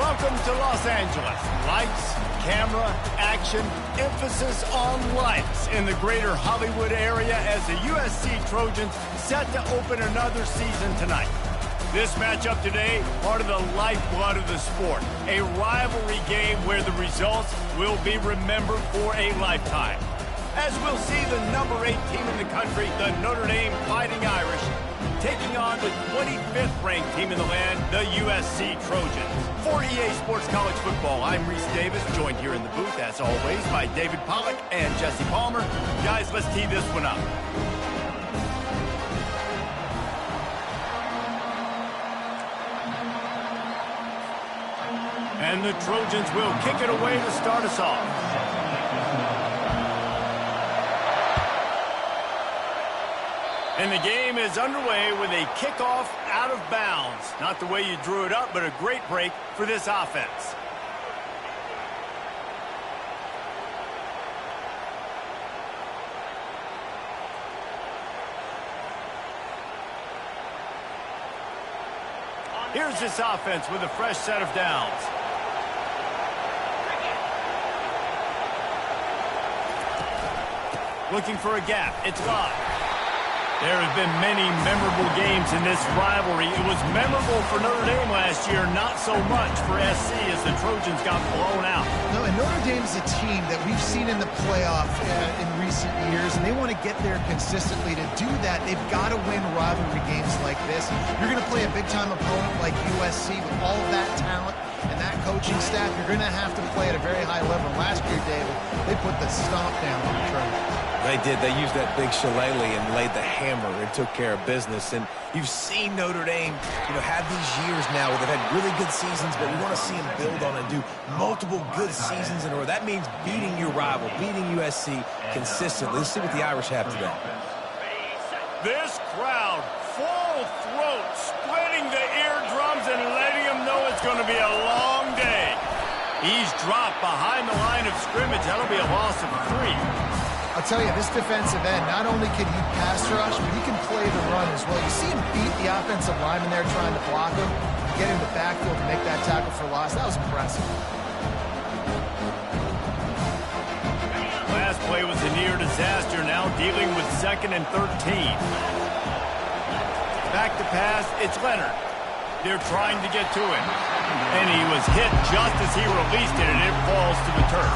Welcome to Los Angeles. Lights, camera, action, emphasis on lights in the greater Hollywood area as the USC Trojans set to open another season tonight. This matchup today, part of the lifeblood of the sport. A rivalry game where the results will be remembered for a lifetime. As we'll see the number 8 team in the country, the Notre Dame Fighting Irish, taking on the 25th ranked team in the land, the USC Trojans. For EA Sports College Football, I'm Reese Davis, joined here in the booth, as always, by David Pollack and Jesse Palmer. Guys, let's tee this one up. And the Trojans will kick it away to start us off. And the game is underway with a kickoff out of bounds. Not the way you drew it up, but a great break for this offense. Here's this offense with a fresh set of downs. Looking for a gap. It's live. There have been many memorable games in this rivalry. It was memorable for Notre Dame last year, not so much for SC as the Trojans got blown out. No, and Notre Dame's a team that we've seen in the playoff in recent years, and they want to get there consistently. To do that, they've got to win rivalry games like this. You're going to play a big-time opponent like USC with all of that talent and that coaching staff. You're going to have to play at a very high level. Last year, David, they put the stomp down on the Trojans. They did. They used that big shillelagh and laid the hammer and took care of business. And you've seen Notre Dame, have these years now where they've had really good seasons, but we want to see them build on and do multiple good seasons in order. That means beating your rival, beating USC consistently. Let's see what the Irish have today. This crowd, full throat, splitting the eardrums and letting them know it's going to be a long day. He's dropped behind the line of scrimmage. That'll be a loss of 3. I'll tell you, this defensive end, not only can he pass rush, but he can play the run as well. You see him beat the offensive lineman there trying to block him, get in the backfield to make that tackle for loss. That was impressive. Last play was a near disaster, now dealing with 2nd and 13. Back to pass, it's Leonard. They're trying to get to him. And he was hit just as he released it, and it falls to the turf.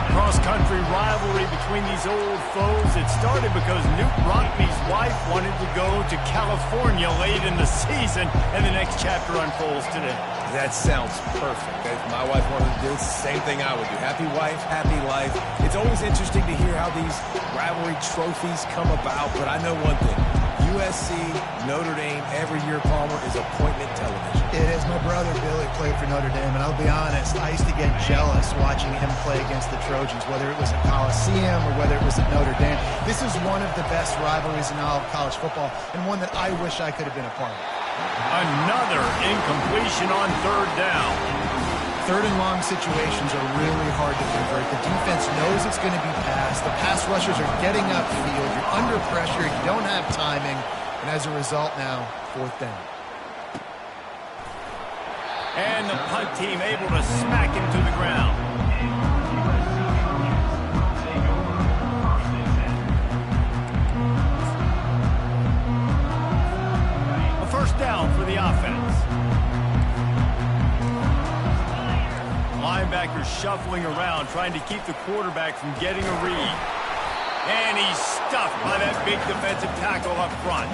Cross-country rivalry between these old foes. It started because Newt Rockne's wife wanted to go to California late in the season, and the next chapter unfolds today. That sounds perfect. If my wife wanted to do it, it's the same thing I would do. Happy wife, happy life. It's always interesting to hear how these rivalry trophies come about, but I know one thing. USC, Notre Dame, every year, Palmer, is appointment television. It is. My brother Billy played for Notre Dame, and I'll be honest, I used to get jealous watching him play against the Trojans, whether it was at Coliseum or whether it was at Notre Dame. This is one of the best rivalries in all of college football, and one that I wish I could have been a part of. Another incompletion on 3rd down. 3rd and long situations are really hard to convert. The defense knows it's going to be passed. The pass rushers are getting upfield. You're under pressure. You don't have timing. And as a result now, 4th down. And the punt team able to smack him to the ground. A 1st down for the offense. Linebacker shuffling around, trying to keep the quarterback from getting a read. And he's stuffed by that big defensive tackle up front.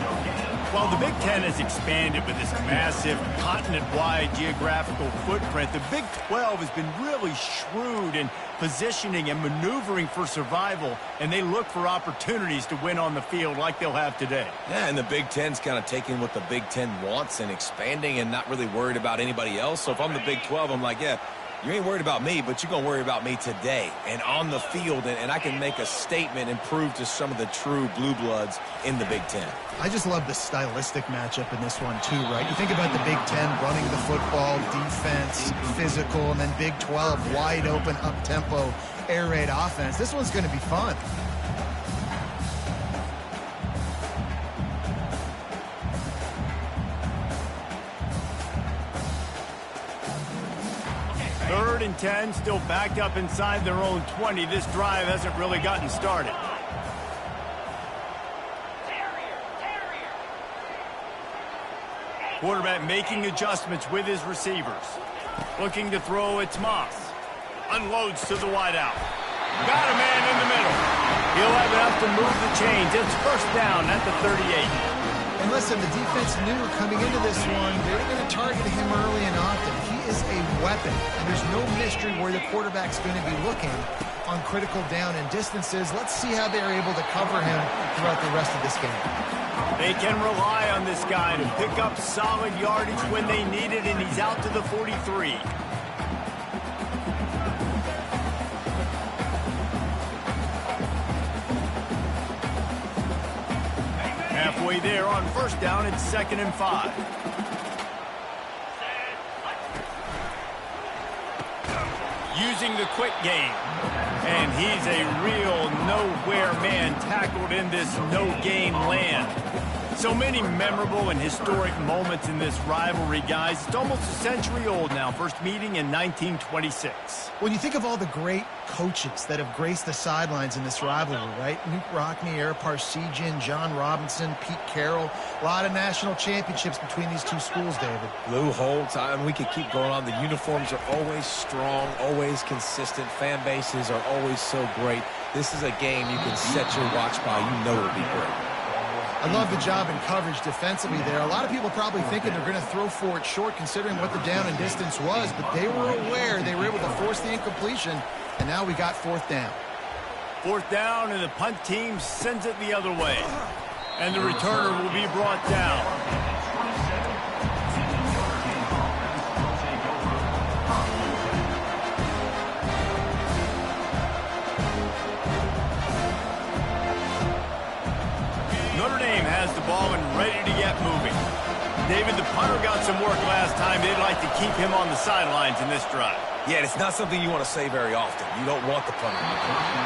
While the Big Ten has expanded with this massive continent-wide geographical footprint, the Big 12 has been really shrewd in positioning and maneuvering for survival, and they look for opportunities to win on the field like they'll have today. Yeah, and the Big Ten's kind of taking what the Big Ten wants and expanding and not really worried about anybody else. So if I'm the Big 12, I'm like, yeah, you ain't worried about me, but you're going to worry about me today and on the field, and I can make a statement and prove to some of the true blue bloods in the Big Ten. I just love the stylistic matchup in this one, too, right? You think about the Big Ten running the football, defense, physical, and then Big 12, wide open, up-tempo, air raid offense. This one's going to be fun. and 10, still backed up inside their own 20. This drive hasn't really gotten started. Quarterback making adjustments with his receivers. Looking to throw, it's Moss. Unloads to the wideout. Got a man in the middle. He'll have enough to move the chains. It's first down at the 38. And listen, the defense knew coming into this one, they were going to target him early and often. He is a weapon, and there's no mystery where the quarterback's going to be looking on critical down and distances. Let's see how they're able to cover him throughout the rest of this game. They can rely on this guy to pick up solid yardage when they need it, and he's out to the 43. Halfway there on first down, it's 2nd and 5. Using the quick game. And he's a real nowhere man tackled in this no-game land. So many memorable and historic moments in this rivalry, guys. It's almost a century old now. First meeting in 1926. When you think of all the great coaches that have graced the sidelines in this rivalry, right? Newt Rockne, Ara Parseghian, John Robinson, Pete Carroll. A lot of national championships between these two schools, David. Lou Holtz, we could keep going on. The uniforms are always strong, always consistent. Fan bases are always so great. This is a game you can set your watch by. You know it'll be great. I love the job in coverage defensively there. A lot of people probably thinking they're going to throw for it short considering what the down and distance was, but they were aware. They were able to force the incompletion, and now we got 4th down. 4th down, and the punt team sends it the other way. And the returner will be brought down. Notre Dame has the ball and ready to get moving. David, the punter got some work last time. They'd like to keep him on the sidelines in this drive. Yeah, it's not something you want to say very often. You don't want the punter.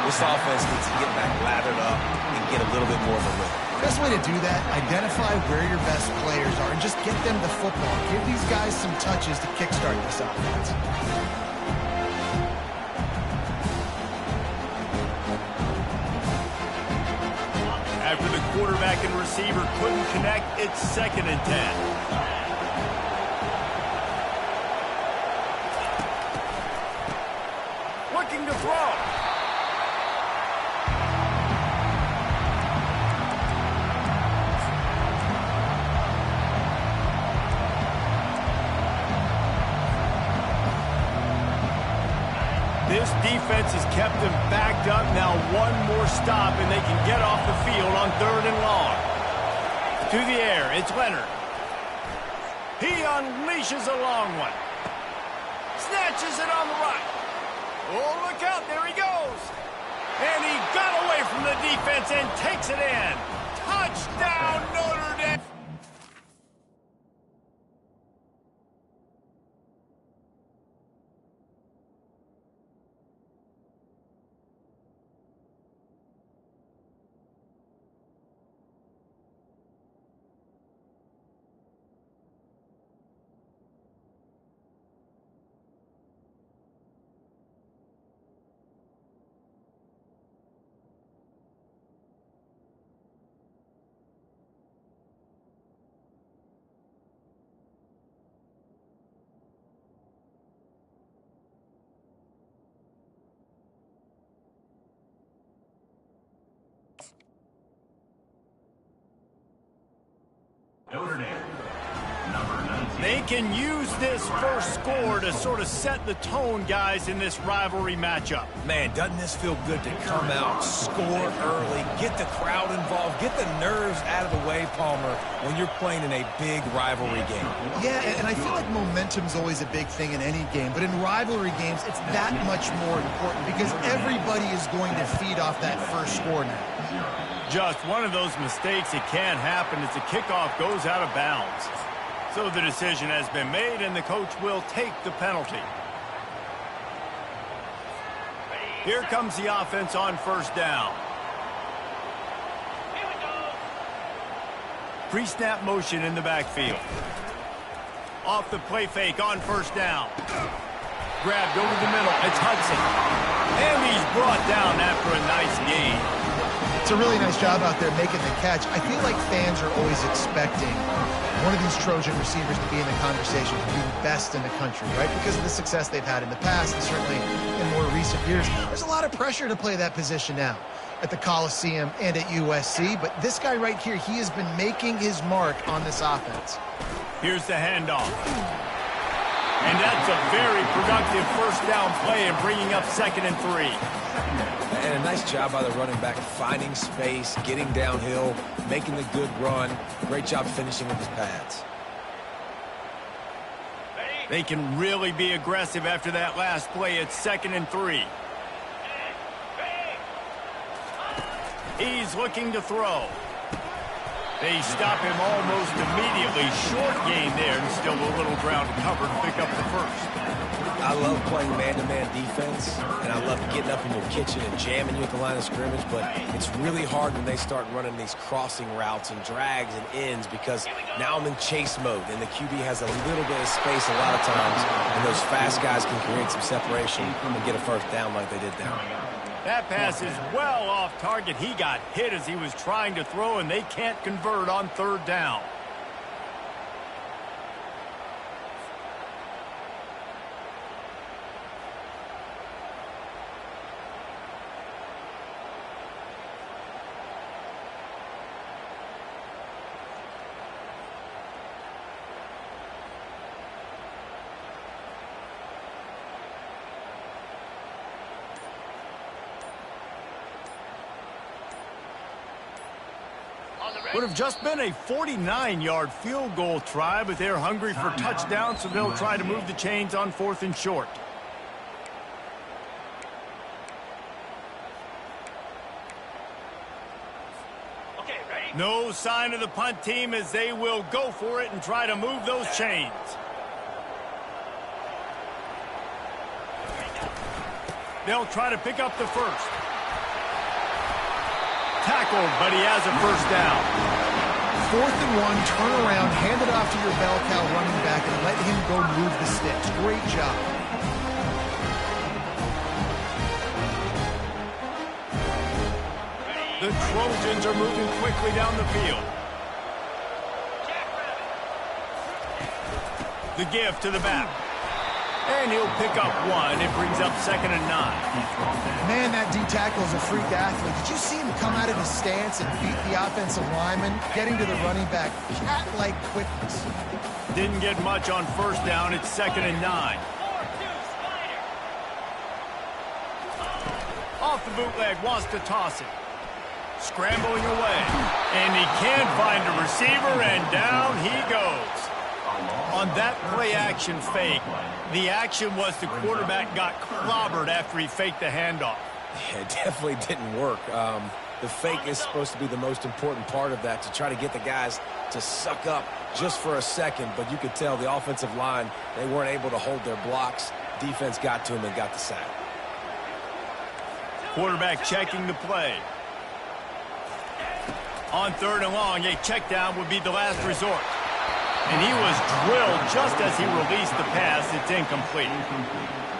This offense needs to get back lathered up and get a little bit more of a rhythm. Best way to do that, identify where your best players are and just get them the football. Give these guys some touches to kickstart this offense. After the quarterback and receiver couldn't connect, it's 2nd and 10. Looking to throw. This defense has kept them backed up. Now one more stop, and they can get off the field on 3rd and long. To the air, it's Leonard. He unleashes a long one. Snatches it on the right. Oh, look out, there he goes. And he got away from the defense and takes it in. Touchdown, Notre Dame. Notre Dame, number 19. They can use this first score to sort of set the tone, guys, in this rivalry matchup. Man, doesn't this feel good to come out, score early, get the crowd involved, get the nerves out of the way, Palmer, when you're playing in a big rivalry game. Yeah, and I feel like momentum's always a big thing in any game, but in rivalry games, it's that much more important because everybody is going to feed off that first score now. Just one of those mistakes that can happen as the kickoff goes out of bounds. So the decision has been made, and the coach will take the penalty. Here comes the offense on first down. Pre-snap motion in the backfield. Off the play fake on first down. grabbed over the middle. It's Hudson. And he's brought down after a nice gain. It's a really nice job out there making the catch. I feel like fans are always expecting one of these Trojan receivers to be in the conversation for being best in the country, right? Because of the success they've had in the past and certainly in more recent years. There's a lot of pressure to play that position now at the Coliseum and at USC. But this guy right here, he has been making his mark on this offense. Here's the handoff. And that's a very productive first down play and bringing up 2nd and 3. And a nice job by the running back, finding space, getting downhill, making the good run. Great job finishing with his pads. They can really be aggressive after that last play. It's 2nd and 3. He's looking to throw. They stop him almost immediately. Short gain there, and still a little ground covered to pick up the first. I love playing man-to-man defense, and I love getting up in your kitchen and jamming you at the line of scrimmage, but it's really hard when they start running these crossing routes and drags and ends because now I'm in chase mode, and the QB has a little bit of space a lot of times, and those fast guys can create some separation and get a first down like they did there. That pass is well off target. He got hit as he was trying to throw, and they can't convert on 3rd down. Would have just been a 49-yard field goal try, but they're hungry for touchdowns, so they'll try to move the chains on 4th and short. Okay, ready? No sign of the punt team as they will go for it and try to move those chains. They'll try to pick up the first. Tackled, but he has a first down. 4th and 1, turn around, hand it off to your bell cow running back, and let him go move the sticks. Great job. The Trojans are moving quickly down the field. The give to the back. And he'll pick up 1. It brings up 2nd and 9. Man, that D-tackle is a freak athlete. Did you see him come out of his stance and beat the offensive lineman, getting to the running back? Cat-like quickness. Didn't get much on first down. It's 2nd and 9. Off the bootleg, wants to toss it. Scrambling away. And he can't find a receiver, and down he goes. On that play-action fake, the action was the quarterback got clobbered after he faked the handoff. Yeah, it definitely didn't work. The fake is supposed to be the most important part of that, to try to get the guys to suck up just for a second. But you could tell the offensive line, they weren't able to hold their blocks. Defense got to him and got the sack. Quarterback checking the play. On 3rd and long, a check down would be the last resort. And he was drilled just as he released the pass. It's incomplete.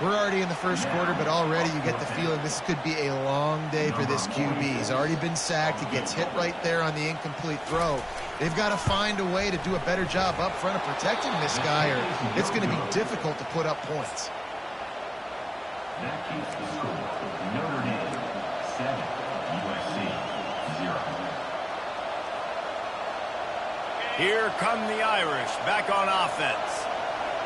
We're already in the first quarter, but already you get the feeling this could be a long day for this QB. He's already been sacked. He gets hit right there on the incomplete throw. They've got to find a way to do a better job up front of protecting this guy, or it's going to be difficult to put up points. That keeps the score. Notre Dame 7, USC 0. Here come the Irish back on offense.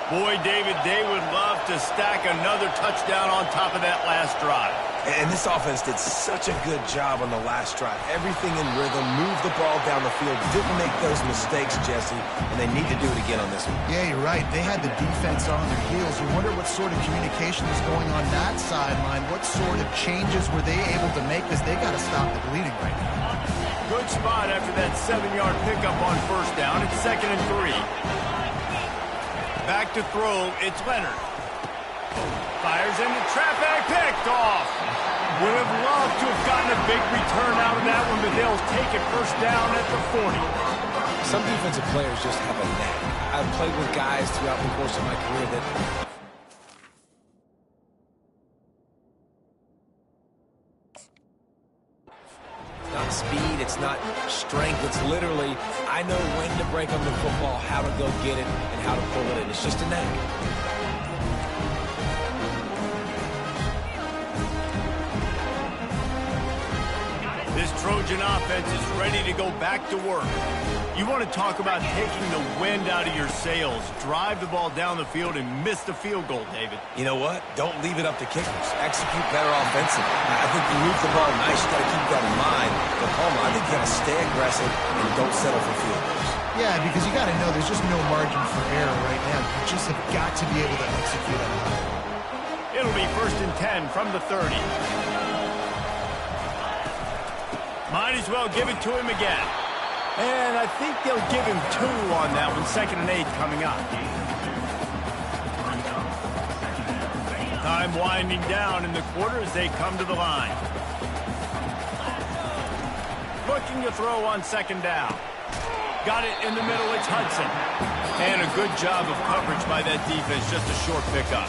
Boy, David, they would love to stack another touchdown on top of that last drive. And this offense did such a good job on the last drive. Everything in rhythm, moved the ball down the field, didn't make those mistakes, Jesse, and they need to do it again on this one. Yeah, you're right. They had the defense on their heels. You wonder what sort of communication is going on that sideline. What sort of changes were they able to make, because they got to stop the bleeding right now. Good spot after that 7-yard pickup on first down. It's 2nd and 3. Back to throw. It's Leonard. Fires into traffic. Picked off. Would have loved to have gotten a big return out of that one, but they'll take it first down at the 40. Some defensive players just have a knack. I've played with guys throughout the course of my career that It's not strength. It's literally, I know when to break on the football, how to go get it, and how to pull it in. It's just a knack. This Trojan offense is ready to go back to work. You want to talk about taking the wind out of your sails. Drive the ball down the field and miss the field goal, David. You know what? Don't leave it up to kickers. Execute better offensively. I think you move the ball nice. You got to keep that in mind. But Palmer, I think you got to stay aggressive and don't settle for field goals. Yeah, because you got to know there's just no margin for error right now. You just have got to be able to execute on it. It'll be 1st and 10 from the 30. Might as well give it to him again. And I think they'll give him 2 on that one. 2nd and 8 coming up. Time winding down in the quarter as they come to the line. Looking to throw on 2nd down. Got it in the middle. It's Hudson. And a good job of coverage by that defense. Just a short pickup.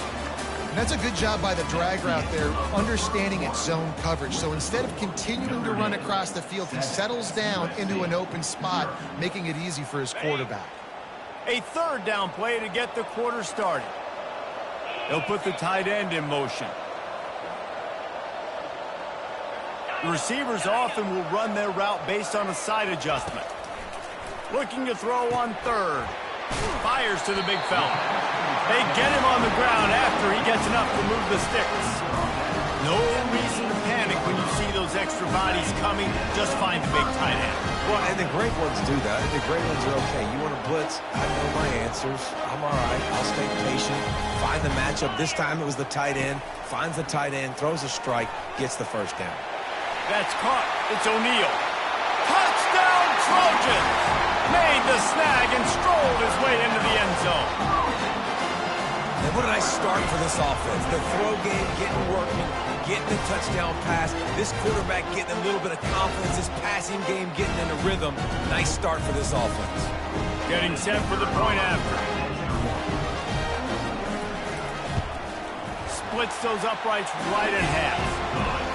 And that's a good job by the drag route there, understanding its zone coverage. So instead of continuing to run across the field, he settles down into an open spot, making it easy for his quarterback. A 3rd down play to get the quarter started. They'll put the tight end in motion. The receivers often will run their route based on a side adjustment. Looking to throw on 3rd. Fires to the big fella. They get him on the ground after he gets enough to move the sticks. No reason to panic when you see those extra bodies coming. Just find the big tight end. Well, and the great ones do that. The great ones are okay. You want to blitz? I know my answers. I'm all right. I'll stay patient. Find the matchup. This time it was the tight end. Finds the tight end, throws a strike, gets the 1st down. That's caught. It's O'Neal. Touchdown Trojans! Made the snag and strolled his way into the end zone. And what a nice start for this offense. The throw game getting working, getting the touchdown pass. This quarterback getting a little bit of confidence. This passing game getting in a rhythm. Nice start for this offense. Getting set for the point after. Splits those uprights right in half.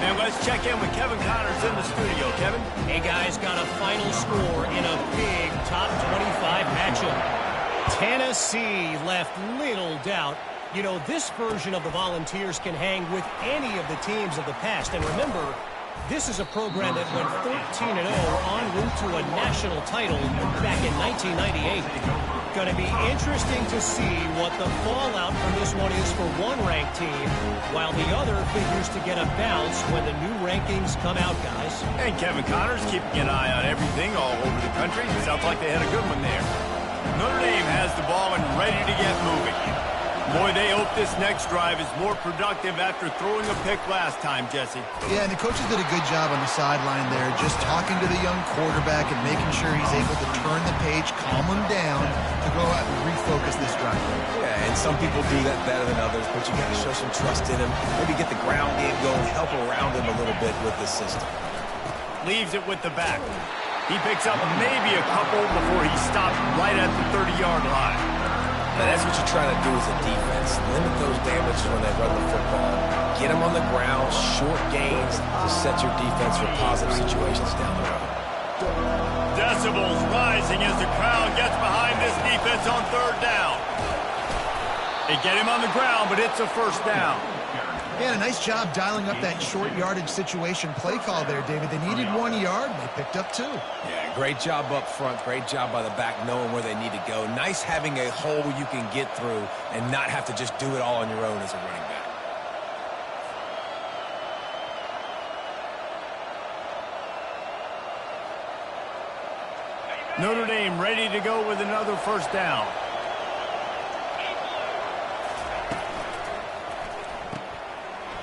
And let's check in with Kevin Connors in the studio. Kevin? Hey, guys, got a final score in a big top 25 matchup. Tennessee left little doubt. You know, this version of the Volunteers can hang with any of the teams of the past. And remember, this is a program that went 13-0 en route to a national title back in 1998. Going to be interesting to see what the fallout from this one is for one ranked team, while the other figures to get a bounce when the new rankings come out, guys. And Kevin Connors keeping an eye on everything all over the country. Sounds like they had a good one there. Notre Dame has the ball and ready to get moving. Boy, they hope this next drive is more productive after throwing a pick last time, Jesse. Yeah, and the coaches did a good job on the sideline there, just talking to the young quarterback and making sure he's able to turn the page, calm him down to go out and refocus this drive. Yeah, and some people do that better than others, but you got to show some trust in him. Maybe get the ground game going, help around him a little bit with this system. Leaves it with the back. He picks up maybe a couple before he stops right at the 30-yard line. Now, that's what you try to do as a defense. Limit those damages when they run the football. Get them on the ground, short gains to set your defense for positive situations down the road. Decibels rising as the crowd gets behind this defense on 3rd down. They get him on the ground, but it's a 1st down. Yeah, a nice job dialing up that short yardage situation play call there, David. They needed 1 yard, and they picked up 2. Yeah, great job up front. Great job by the back knowing where they need to go. Nice having a hole you can get through and not have to just do it all on your own as a running back. Notre Dame ready to go with another 1st down.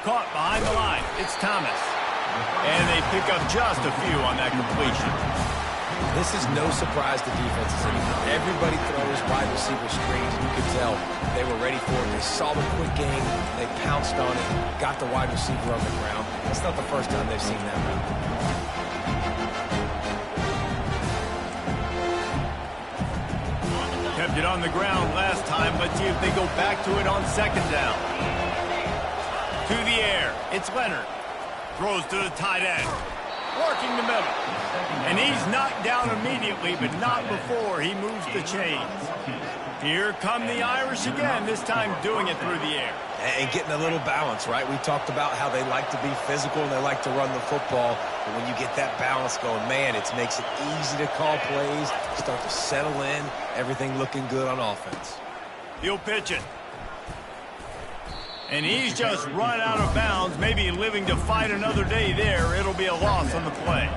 Caught behind the line. It's Thomas. And they pick up just a few on that completion. This is no surprise to defenses anymore. Everybody throws wide receiver screens, and you can tell they were ready for it. They saw the quick game. They pounced on it, got the wide receiver on the ground. That's not the first time they've seen that route. Kept it on the ground last time. Let's see if they go back to it on 2nd down. To the air. It's Leonard. Throws to the tight end. working the middle. And he's knocked down immediately, but not before he moves the chains. Here come the Irish again, this time doing it through the air. And getting a little balance, right? We talked about how they like to be physical and they like to run the football. But when you get that balance going, man, it makes it easy to call plays, start to settle in, everything looking good on offense. He'll pitch it. And he's just run out of bounds, maybe living to fight another day there. It'll be a loss on the play.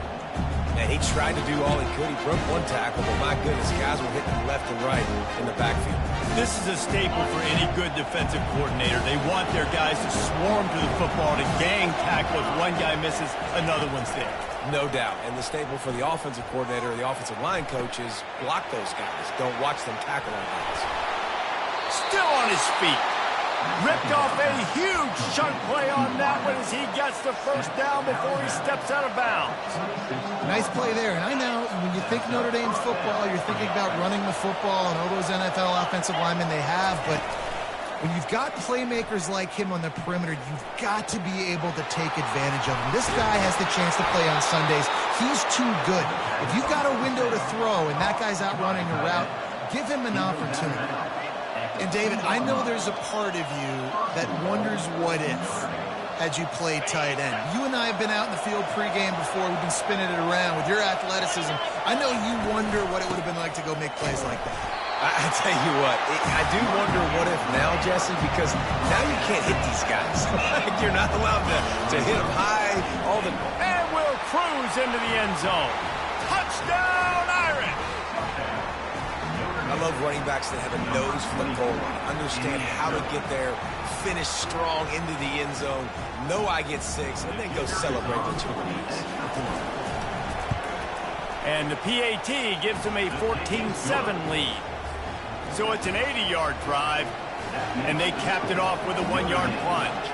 And he tried to do all he could. He broke one tackle, but my goodness, guys were hitting left and right in the backfield. This is a staple for any good defensive coordinator. They want their guys to swarm to the football, to gang tackle. If one guy misses, another one's there. No doubt. And the staple for the offensive coordinator or the offensive line coach is block those guys. Don't watch them tackle on guys. Still on his feet. Ripped off a huge chunk play on that one as he gets the first down before he steps out of bounds. Nice play there. And I know when you think Notre Dame football, you're thinking about running the football and all those NFL offensive linemen they have. But when you've got playmakers like him on the perimeter, you've got to be able to take advantage of him. This guy has the chance to play on Sundays. He's too good. If you've got a window to throw and that guy's out running a route, give him an opportunity. And, David, I know there's a part of you that wonders what if as you play tight end. You and I have been out in the field pregame before. We've been spinning it around with your athleticism. I know you wonder what it would have been like to go make plays like that. I tell you what, I do wonder what if now, Jesse, because now you can't hit these guys. You're not allowed to hit them high. And we'll cruise into the end zone. Touchdown, Irish! I love running backs that have a nose for the goal line, understand how to get there, finish strong into the end zone, know I get 6, and then go celebrate the 2 points. And the PAT gives him a 14-7 lead. So it's an 80-yard drive, and they capped it off with a 1-yard plunge.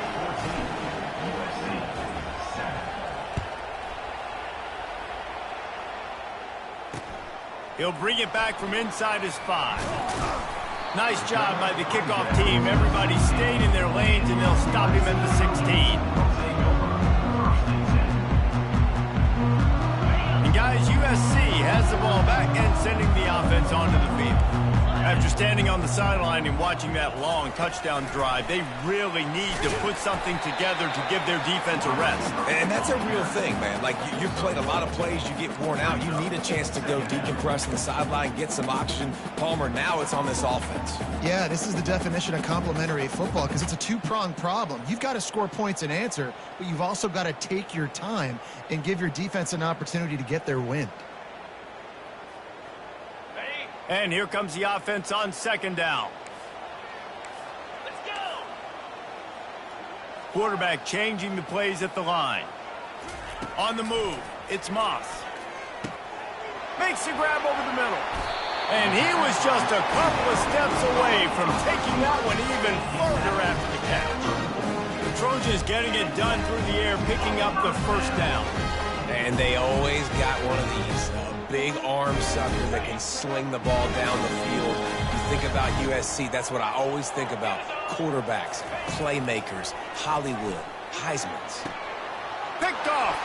He'll bring it back from inside his 5. Nice job by the kickoff team. Everybody stayed in their lanes, and they'll stop him at the 16. And guys, USC has the ball back and sending the offense onto the field. After standing on the sideline and watching that long touchdown drive, they really need to put something together to give their defense a rest. And that's a real thing, man. Like, you've played a lot of plays, you get worn out. You need a chance to go decompress on the sideline, get some oxygen. Palmer, now it's on this offense. Yeah, this is the definition of complementary football because it's a two-pronged problem. You've got to score points and answer, but you've also got to take your time and give your defense an opportunity to get their win. And here comes the offense on 2nd down. Let's go! Quarterback changing the plays at the line. On the move, it's Moss. Makes the grab over the middle. And he was just a couple of steps away from taking that one even further after the catch. The Trojans getting it done through the air, picking up the first down. And they always got one of these. Big arm sucker that can sling the ball down the field. You think about USC, that's what I always think about. Quarterbacks, playmakers, Hollywood, Heisman's. Picked off.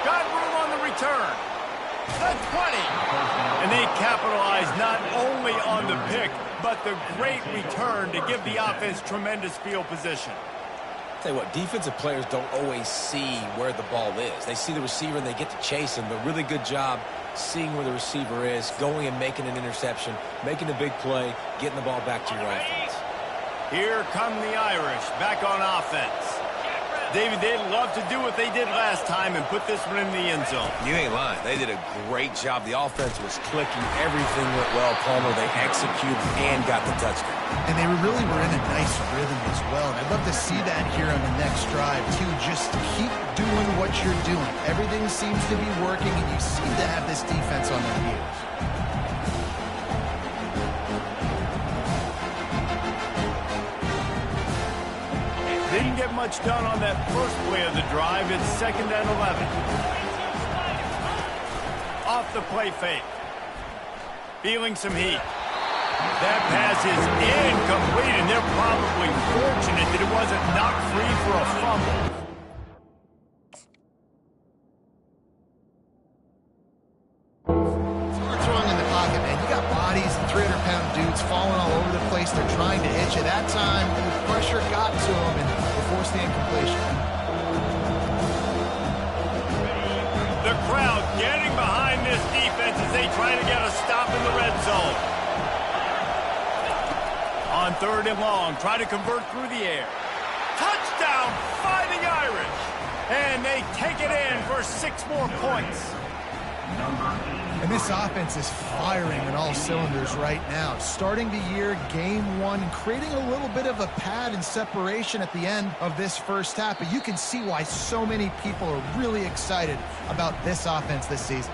Got room on the return. That's 20. And they capitalize not only on the pick, but the great return to give the offense tremendous field position. Tell you what, defensive players don't always see where the ball is. They see the receiver and they get to chase him, but really good job seeing where the receiver is, going and making an interception, making a big play, getting the ball back to your offense. Here come the Irish back on offense. David, they'd love to do what they did last time and put this one in the end zone. You ain't lying. They did a great job. The offense was clicking. Everything went well. Palmer, they executed and got the touchdown. And they really were in a nice rhythm as well. And I'd love to see that here on the next drive, too. Just keep doing what you're doing. Everything seems to be working, and you seem to have this defense on their heels. Didn't get much done on that first play of the drive. It's 2nd and 11. Off the play fake. Feeling some heat. That pass is incomplete, and they're probably fortunate that it wasn't knocked free for a fumble. 300-pound dudes falling all over the place. They're trying to hit you. That time, the pressure got to them, and they forced the incompletion. The crowd getting behind this defense as they try to get a stop in the red zone. On 3rd and long, try to convert through the air. Touchdown, Fighting Irish. And they take it in for 6 more points. And this offense is firing on all cylinders right now. Starting the year, game 1, creating a little bit of a pad and separation at the end of this first half. But you can see why so many people are really excited about this offense this season.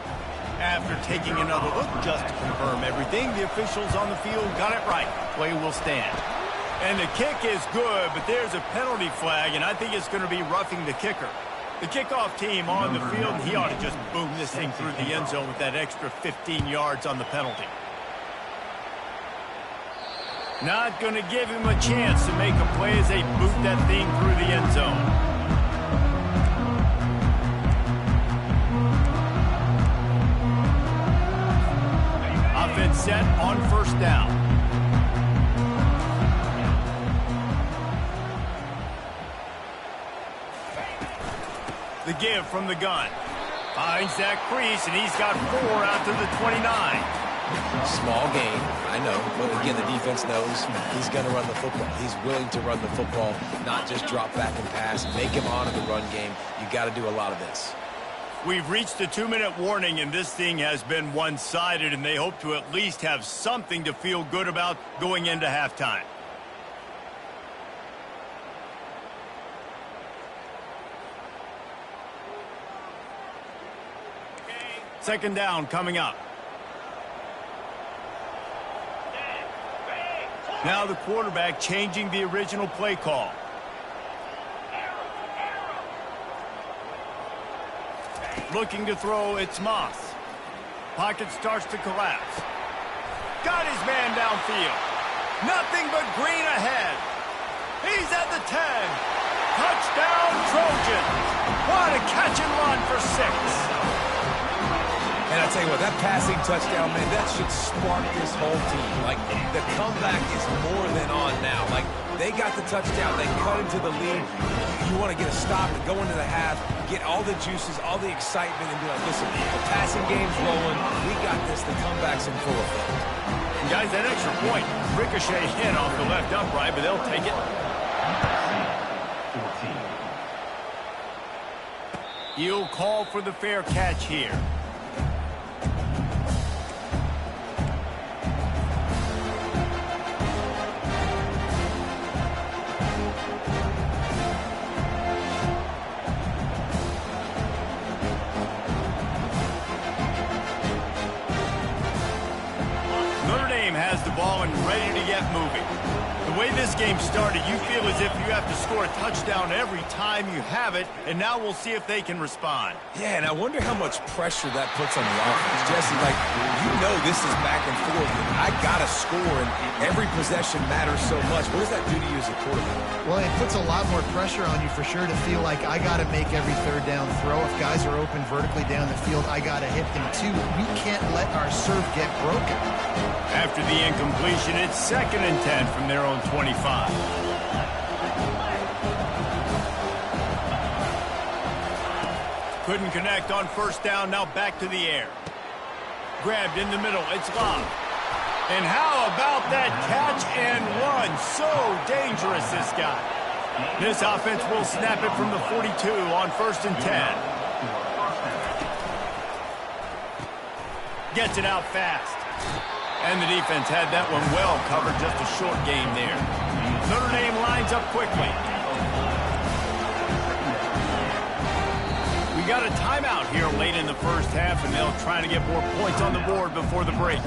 After taking another look just to confirm everything, the officials on the field got it right. Play will stand. And the kick is good, but there's a penalty flag, and I think it's going to be roughing the kicker. The kickoff team on the field, he ought to just boom this thing through the end zone with that extra 15 yards on the penalty. Not going to give him a chance to make a play as they boot that thing through the end zone. Offense set on 1st down. The give from the gun. Finds that crease, and he's got 4 out to the 29. Small gain, I know. But again, the defense knows he's going to run the football. He's willing to run the football, not just drop back and pass. Make him honor the run game. You got to do a lot of this. We've reached the 2-minute warning, and this thing has been one-sided, and they hope to at least have something to feel good about going into halftime. Second down coming up. Now the quarterback changing the original play call. Looking to throw, it's Moss. Pocket starts to collapse. Got his man downfield. Nothing but green ahead. He's at the 10. Touchdown, Trojans. What a catch and run for 6. And I tell you what, that passing touchdown, man, that should spark this whole team. Like, the comeback is more than on now. Like, they got the touchdown. They cut into the lead. You want to get a stop and go into the half, get all the juices, all the excitement, and be like, listen, the passing game's rolling. We got this. The comeback's in full effect. Guys, that extra point, ricochet in off the left upright, but they'll take it. He'll call for the fair catch here. Has the ball and ready to get moving. The way this game started, you feel as if you have to score a touchdown every time you have it, and now we'll see if they can respond. Yeah, and I wonder how much pressure that puts on the offense. Jesse, like, you know this is back and forth. I got to score, and every possession matters so much. What does that do to you as a quarterback? Well, it puts a lot more pressure on you for sure to feel like I got to make every 3rd down throw. If guys are open vertically down the field, I got to hit them too. We can't let our serve get broken. After the incompletion, it's 2nd and 10 from their own 25. Couldn't connect on 1st down, now back to the air. Grabbed in the middle, it's Love. And how about that catch and run? So dangerous, this guy. This offense will snap it from the 42 on 1st and 10. Gets it out fast. And the defense had that one well covered, just a short game there. Notre Dame lines up quickly. We got a timeout here late in the first half, and they'll try to get more points on the board before the break.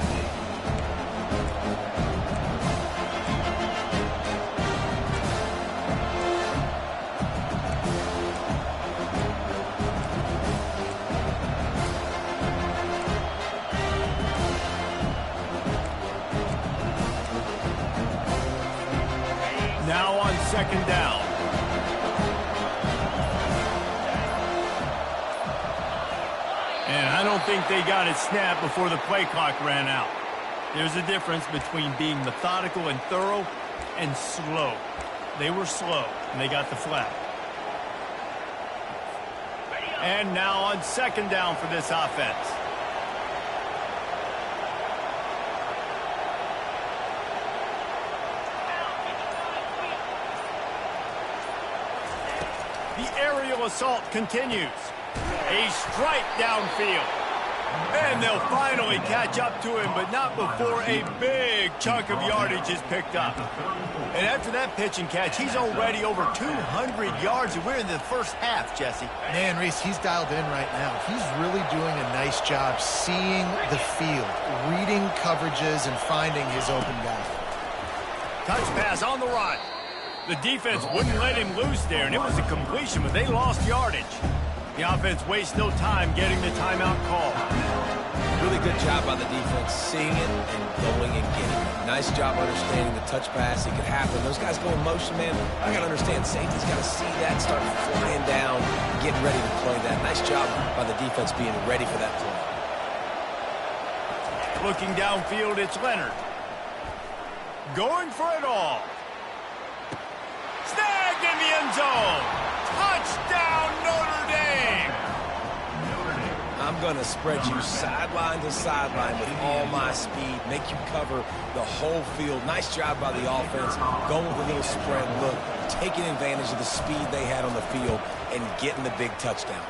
Now on 2nd down. And I don't think they got it snapped before the play clock ran out. There's a difference between being methodical and thorough and slow. They were slow, and they got the flag. And now on second down for this offense. The aerial assault continues. A strike downfield. And they'll finally catch up to him, but not before a big chunk of yardage is picked up. And after that pitch and catch, he's already over 200 yards, and we're in the first half, Jesse. Man, Reese, he's dialed in right now. He's really doing a nice job seeing the field, reading coverages, and finding his open guy. Touch pass on the run. The defense wouldn't let him loose there, and it was a completion, but they lost yardage. The offense wastes no time getting the timeout call. Really good job by the defense, seeing it and going and getting it. Nice job understanding the touch pass. It could happen. Those guys go in motion, man. I got to understand, safety's got to see that, start flying down, getting ready to play that. Nice job by the defense being ready for that play. Looking downfield, it's Leonard. Going for it all. Snagged in the end zone. Touchdown, Notre Dame. I'm going to spread you sideline to sideline with all my speed, make you cover the whole field. Nice job by the offense, going with a little spread look, taking advantage of the speed they had on the field, and getting the big touchdown.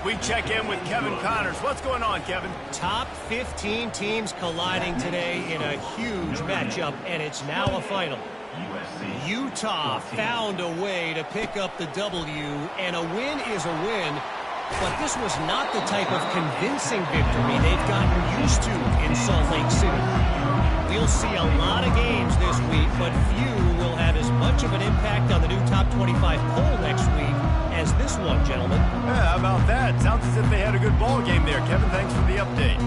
We check in with Kevin Connors. What's going on, Kevin? Top 15 teams colliding today in a huge matchup, and it's now a final. Utah found a way to pick up the W, and a win is a win. But this was not the type of convincing victory they've gotten used to in Salt Lake City. We'll see a lot of games this week, but few will have as much of an impact on the new Top 25 poll next week as this one, gentlemen. Yeah, how about that? Sounds as if they had a good ball game there. Kevin, thanks for the update.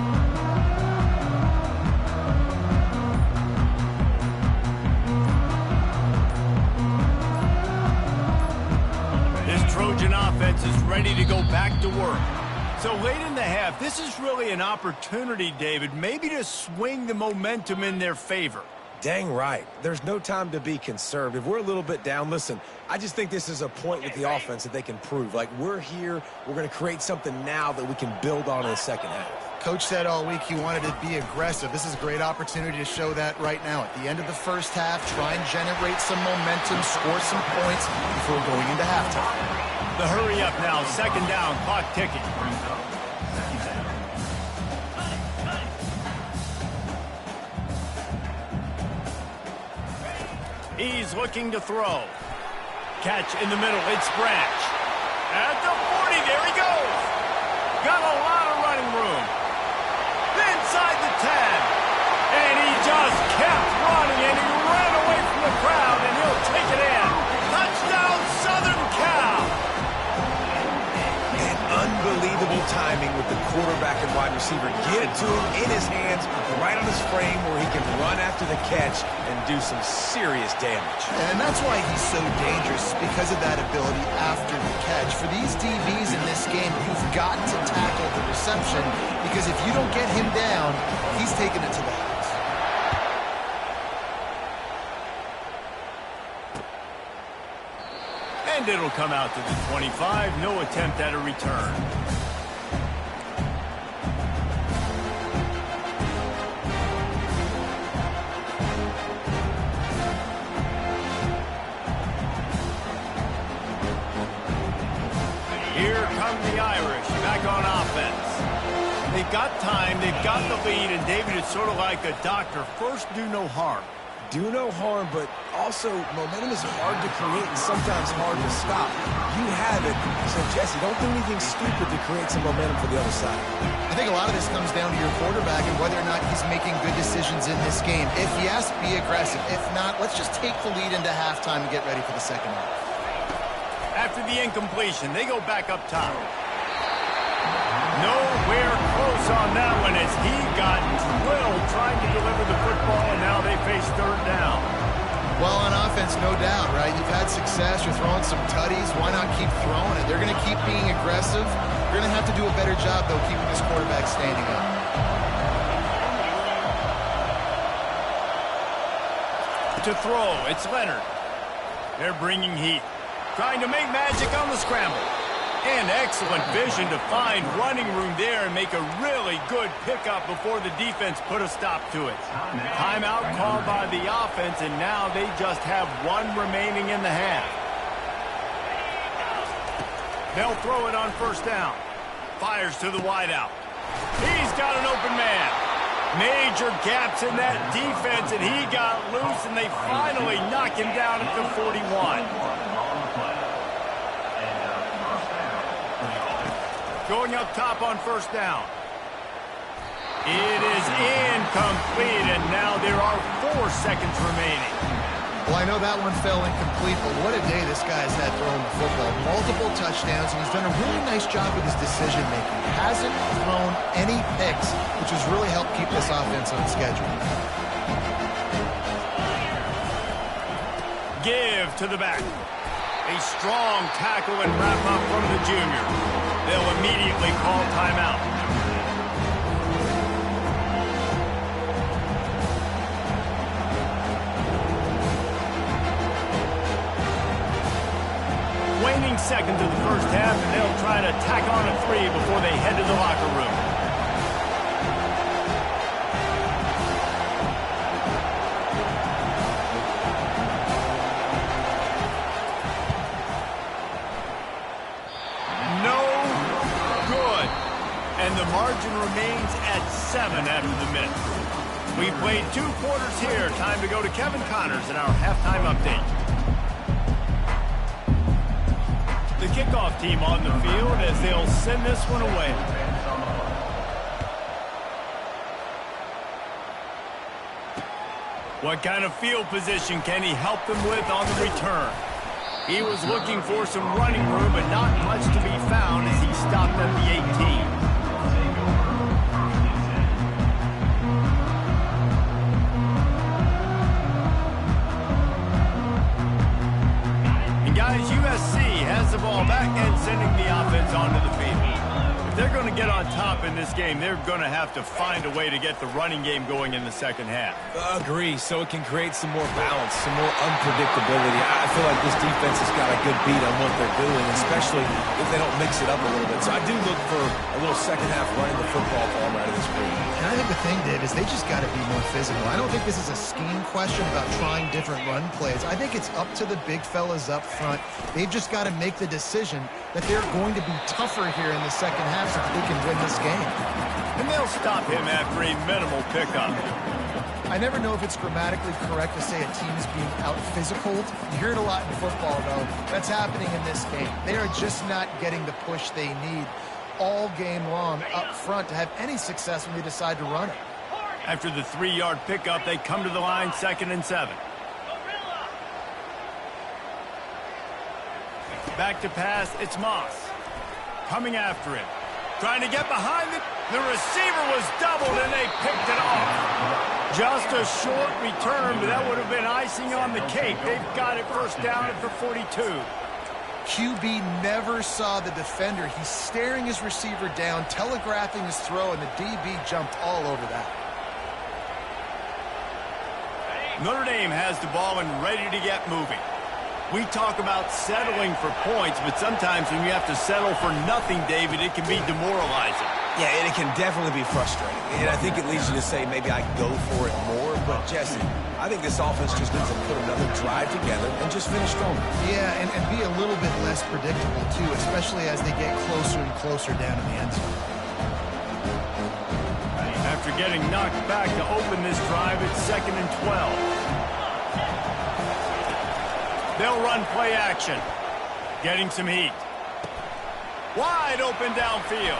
Trojan offense is ready to go back to work. So late in the half, this is really an opportunity, David, maybe to swing the momentum in their favor. Dang right. There's no time to be conservative. We're a little bit down. Listen, I just think this is a point with the offense that they can prove. Like, we're here, we're going to create something now that we can build on in the second half. Coach said all week he wanted to be aggressive. This is a great opportunity to show that right now. At the end of the first half, try and generate some momentum, score some points before going into halftime. The hurry up now, second down, clock ticking. He's looking to throw. Catch in the middle, it's Branch. At the 40, there he goes. Got a lot of running room. Inside the 10. And he just kept running, and he ran away from the crowd, and he'll take it in. Touchdown, Southern Cal. Unbelievable timing with the quarterback and wide receiver. Get it to him in his hands, right on his frame where he can run after the catch and do some serious damage. And that's why he's so dangerous, because of that ability after the catch. For these DBs in this game, you've got to tackle the reception, because if you don't get him down, he's taking it to the house. And it'll come out to the 25. No attempt at a return. Here come the Irish back on offense. They've got time, they've got the lead, and David, it's sort of like a doctor. First, do no harm. Do no harm, but also momentum is hard to create and sometimes hard to stop. You have it, so Jesse, don't do anything stupid to create some momentum for the other side. I think a lot of this comes down to your quarterback and whether or not he's making good decisions in this game. If yes, be aggressive. If not, let's just take the lead into halftime and get ready for the second half. After the incompletion, they go back up top. Nowhere close on that one as he got drilled trying to deliver the football, and now they face third down. Well, on offense, no doubt, right? You've had success. You're throwing some tutties. Why not keep throwing it? They're going to keep being aggressive. You're going to have to do a better job, though, keeping this quarterback standing up. To throw, it's Leonard. They're bringing heat. Trying to make magic on the scramble. And excellent vision to find running room there and make a really good pickup before the defense put a stop to it. Timeout called by the offense, and now they just have one remaining in the half. They'll throw it on first down. Fires to the wideout. He's got an open man. Major gaps in that defense, and he got loose, and they finally knock him down at the 41. Going up top on first down. It is incomplete, and now there are 4 seconds remaining. Well, I know that one fell incomplete, but what a day this guy's had throwing the football. Multiple touchdowns, and he's done a really nice job with his decision-making. Hasn't thrown any picks, which has really helped keep this offense on schedule. Give to the back. A strong tackle and wrap-up from the junior. They'll immediately call timeout. Waning seconds of the first half, and they'll try to tack on a 3 before they head to the locker room. No good. And the margin remains at 7 after the minute. We played 2 quarters here. Time to go to Kevin Connors in our halftime update. The kickoff team on the field as they'll send this one away. What kind of field position can he help them with on the return? He was looking for some running room, but not much to be found as he stopped at the 18. Guys, USC has the ball back and sending the offense onto the field. If they're going to get on top in this game, they're going to have to find a way to get the running game going in the second half. Agree, so it can create some more balance, some more unpredictability. I feel like this defense has got a good beat on what they're doing, especially if they don't mix it up a little bit. So I do look for a little second half running the football ball right of this group. And I think the thing, Dave, is they just got to be more physical. I don't think this is a scheme question about trying different run plays. I think it's up to the big fellas up front. They've just got to make the decision that they're going to be tougher here in the second half so that they can win this game. And they'll stop him after a minimal pickup. I never know if it's grammatically correct to say a team is being out-physicaled. You hear it a lot in football, though. That's happening in this game. They are just not getting the push they need all game long up front to have any success when they decide to run it. After the 3-yard pickup, they come to the line 2nd and 7. Back to pass, it's Moss. Coming after him. Trying to get behind it. The receiver was doubled, and they picked it off. Just a short return, but that would have been icing on the cake. They've got it first down at the 42. QB never saw the defender. He's staring his receiver down, telegraphing his throw, and the DB jumped all over that. Notre Dame has the ball and ready to get moving. We talk about settling for points, but sometimes when you have to settle for nothing, David, it can be demoralizing. Yeah, and it can definitely be frustrating. And I think it leads you to say maybe I can go for it more. But, Jesse, I think this offense just needs to put another drive together and just finish stronger. Yeah, and be a little bit less predictable, too, especially as they get closer and closer down in the end zone. After getting knocked back to open this drive, it's 2nd and 12. They'll run play action. Getting some heat. Wide open downfield.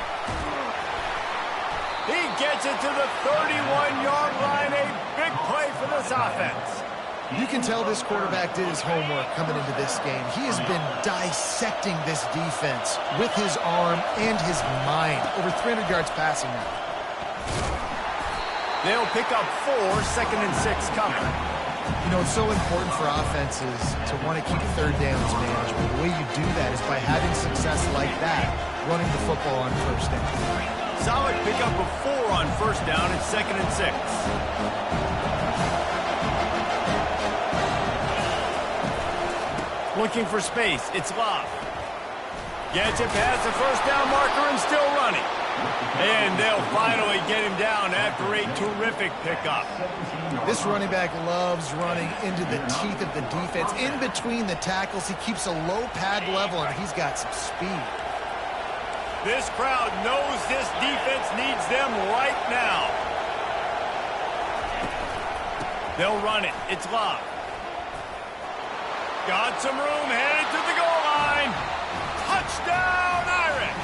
He gets it to the 31-yard line. A big play for this offense. You can tell this quarterback did his homework coming into this game. He has been dissecting this defense with his arm and his mind. Over 300 yards passing now. They'll pick up 4, 2nd and 6 coming. You know, it's so important for offenses to want to keep third downs manageable. The way you do that is by having success like that, running the football on first down. Solid pickup of 4 on first down. It's 2nd and 6. Looking for space. It's Love. Gets it past the first down marker and still running. And they'll finally get him down after a terrific pickup. This running back loves running into the teeth of the defense. In between the tackles, he keeps a low pad level, and he's got some speed. This crowd knows this defense needs them right now. They'll run it. It's Love. Got some room, headed to the goal line. Touchdown, Irish!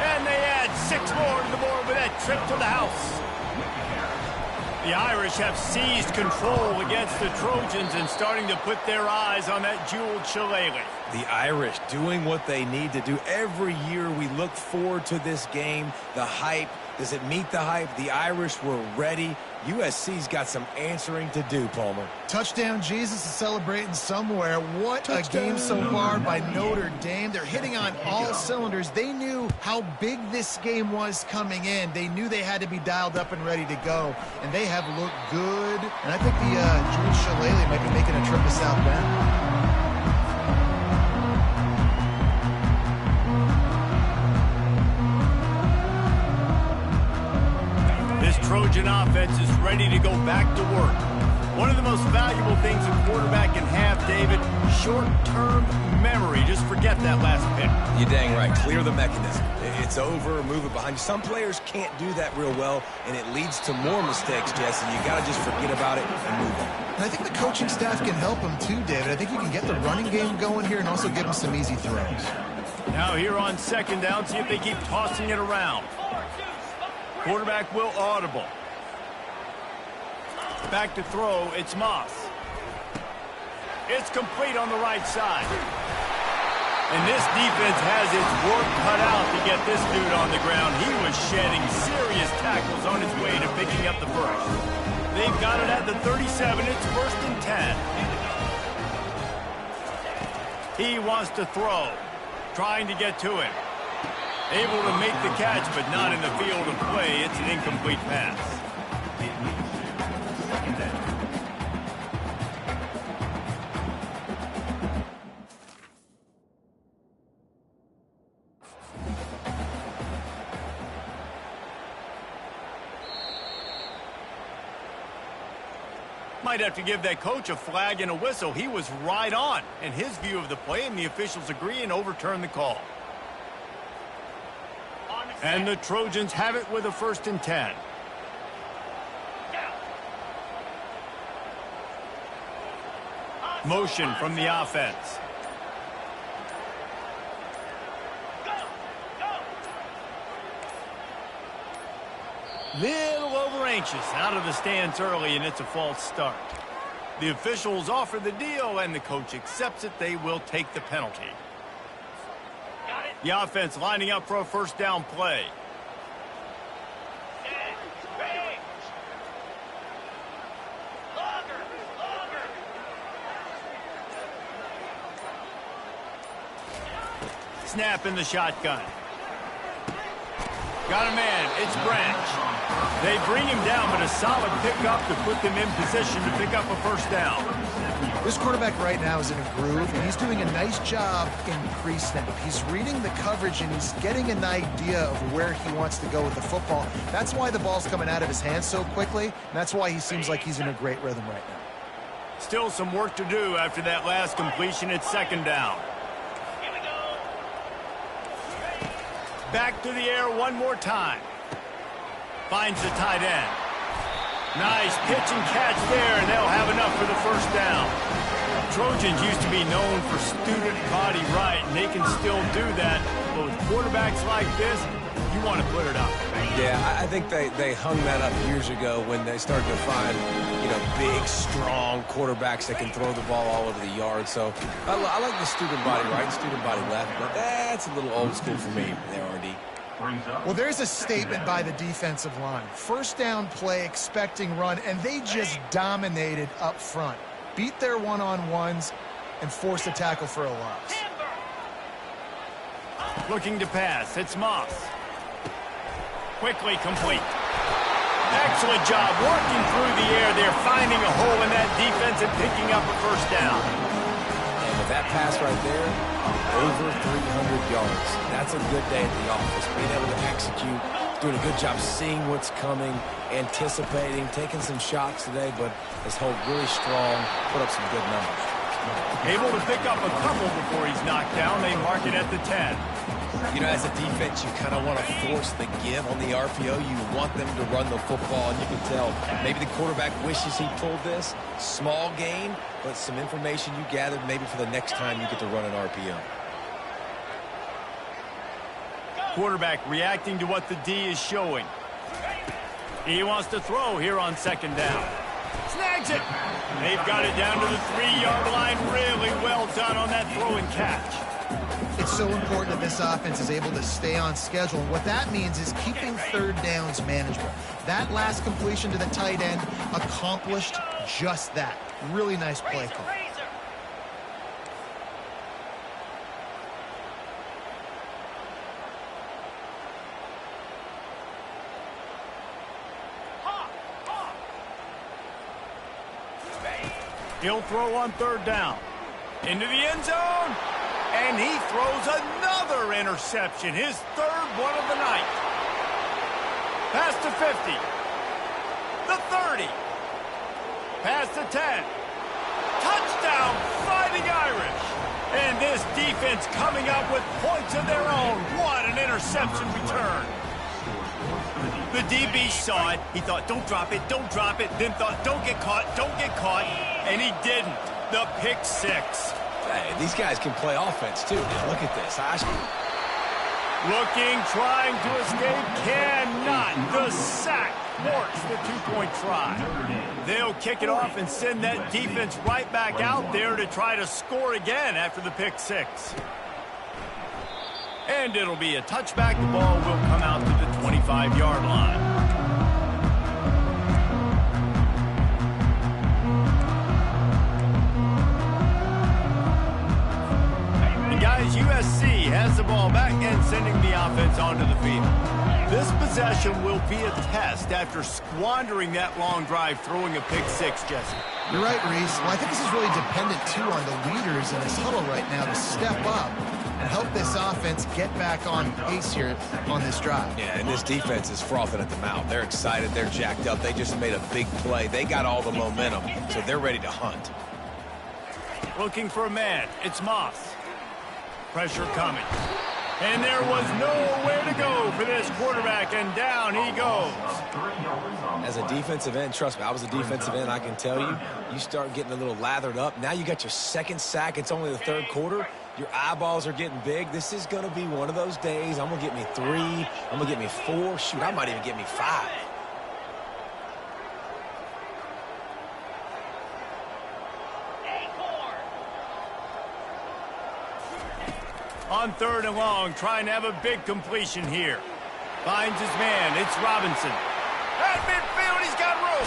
And they add 6 more to the board with that trip to the house. The Irish have seized control against the Trojans and starting to put their eyes on that jeweled shillelagh. The Irish doing what they need to do. Every year we look forward to this game. The hype, does it meet the hype? The Irish were ready. USC's got some answering to do, Palmer. Touchdown Jesus is celebrating somewhere. What a game so far by Notre Dame. They're hitting on all cylinders. They knew how big this game was coming in. They knew they had to be dialed up and ready to go. And they have looked good. And I think the Jules Shillelagh might be making a trip to South Bend. Trojan offense is ready to go back to work. One of the most valuable things a quarterback can have, David, short-term memory. Just forget that last pick. You're dang right. Clear the mechanism. It's over, move it behind you. Some players can't do that real well, and it leads to more mistakes, Jesse. You got to just forget about it and move on. And I think the coaching staff can help him too, David. I think you can get the running game going here and also give him some easy throws. Now here on second down, see if they keep tossing it around. Quarterback will audible. Back to throw, it's Moss. It's complete on the right side. And this defense has its work cut out to get this dude on the ground. He was shedding serious tackles on his way to picking up the first. They've got it at the 37. It's 1st and 10. He wants to throw. Trying to get to him. Able to make the catch, but not in the field of play. It's an incomplete pass. Might have to give that coach a flag and a whistle. He was right on in his view of the play, and the officials agree and overturn the call. And the Trojans have it with a 1st and 10. Motion from the offense. Little over anxious out of the stance early, and it's a false start. The officials offer the deal, and the coach accepts it. They will take the penalty. The offense lining up for a 1st down play. Snap in the shotgun. Got a man. It's Branch. They bring him down, but a solid pickup to put them in position to pick up a 1st down. This quarterback right now is in a groove, and he's doing a nice job in pre-snap. He's reading the coverage, and he's getting an idea of where he wants to go with the football. That's why the ball's coming out of his hands so quickly, and that's why he seems like he's in a great rhythm right now. Still some work to do after that last completion. It's 2nd down. Here we go. Back to the air one more time. Finds the tight end. Nice pitch and catch there, and they'll have enough for the 1st down. Trojans used to be known for student body right, and they can still do that. But with quarterbacks like this, you want to put it up. Yeah, I think they hung that up years ago when they started to find, big, strong quarterbacks that can throw the ball all over the yard. So I like the student body right, student body left, but that's a little old school for me there, RD. Well, there's a statement by the defensive line. 1st down play, expecting run, and they just dominated up front. Beat their one-on-ones and forced a tackle for a loss. Looking to pass. It's Moss. Quickly complete. Excellent job working through the air. They're finding a hole in that defense and picking up a 1st down. And the That pass right there, over 300 yards. That's a good day at the office. Being able to execute, doing a good job seeing what's coming, anticipating, taking some shots today, but has held really strong, put up some good numbers. Able to pick up a couple before he's knocked down. They mark it at the 10. You know, as a defense, you kind of want to force the give on the RPO. You want them to run the football, and you can tell maybe the quarterback wishes he pulled this. Small gain, but some information you gathered maybe for the next time you get to run an RPO. Quarterback reacting to what the D is showing. He wants to throw here on second down. Snags it. They've got it down to the 3-yard line. Really well done on that throw and catch. It's so important that this offense is able to stay on schedule. And what that means is keeping third downs manageable. That last completion to the tight end accomplished just that. Really nice play call. He'll throw on third down. Into the end zone. And he throws another interception. His third one of the night. Pass to 50. The 30. Pass to 10. Touchdown, Fighting Irish. And this defense coming up with points of their own. What an interception return. The DB saw it. He thought, don't drop it, don't drop it. Then thought, don't get caught, don't get caught. And he didn't. The pick six. Hey, these guys can play offense, too. Now, look at this. Looking, trying to escape, cannot. The sack thwarts the two-point try. They'll kick it off and send that defense right back out there to try to score again after the pick six. And it'll be a touchback. The ball will come out to the 25-yard line. Guys, USC has the ball back and sending the offense onto the field. This possession will be a test after squandering that long drive, throwing a pick six, Jesse. You're right, Reese. Well, I think this is really dependent, too, on the leaders in this huddle right now to step up and help this offense get back on pace here on this drive. Yeah, and this defense is frothing at the mouth. They're excited. They're jacked up. They just made a big play. They got all the momentum, so they're ready to hunt. Looking for a man. It's Moss. Pressure coming. And there was nowhere to go for this quarterback, and down he goes. As a defensive end, trust me, I was a defensive end, I can tell you, you start getting a little lathered up. Now you got your second sack. It's only the third quarter. Your eyeballs are getting big. This is going to be one of those days. I'm going to get me 3. I'm going to get me 4. Shoot, I might even get me 5. On third and long, trying to have a big completion here. Finds his man. It's Robinson. At midfield, he's got room.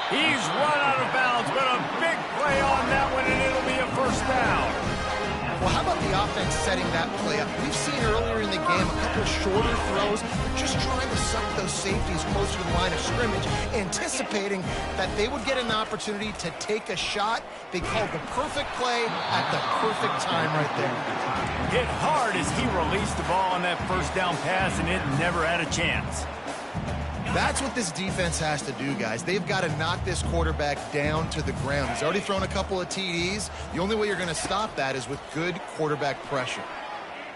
He's run out of bounds, but a big play on that one, and it'll be a first down. Well, how about the offense setting that play up? We've seen earlier in the game a couple of shorter throws, just trying to suck those safeties closer to the line of scrimmage, anticipating that they would get an opportunity to take a shot. They called the perfect play at the perfect time right there. Hit hard as he released the ball on that first down pass, and it never had a chance. That's what this defense has to do, guys. They've got to knock this quarterback down to the ground. He's already thrown a couple of TDs. The only way you're going to stop that is with good quarterback pressure.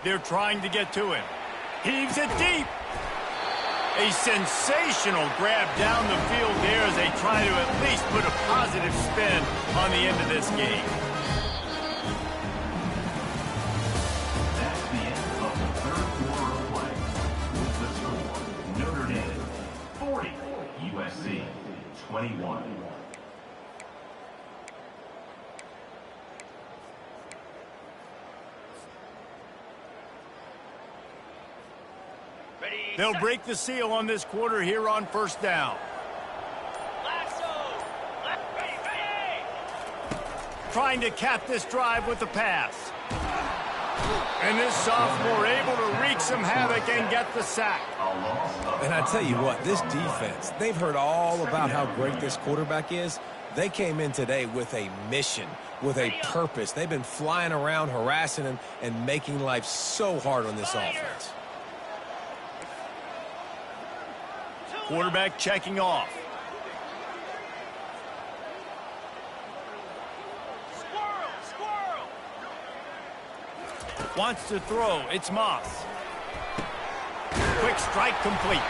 They're trying to get to him. Heaves it deep. A sensational grab down the field there as they try to at least put a positive spin on the end of this game. That's the end of the third quarter of play. The score, Notre Dame 40, USC 21. They'll break the seal on this quarter here on first down. Trying to cap this drive with the pass. And this sophomore able to wreak some havoc and get the sack. And I tell you what, this defense, they've heard all about how great this quarterback is. They came in today with a mission, with a purpose. They've been flying around, harassing him, and making life so hard on this offense. Quarterback checking off. Squirrel! Wants to throw. It's Moss. Quick strike complete.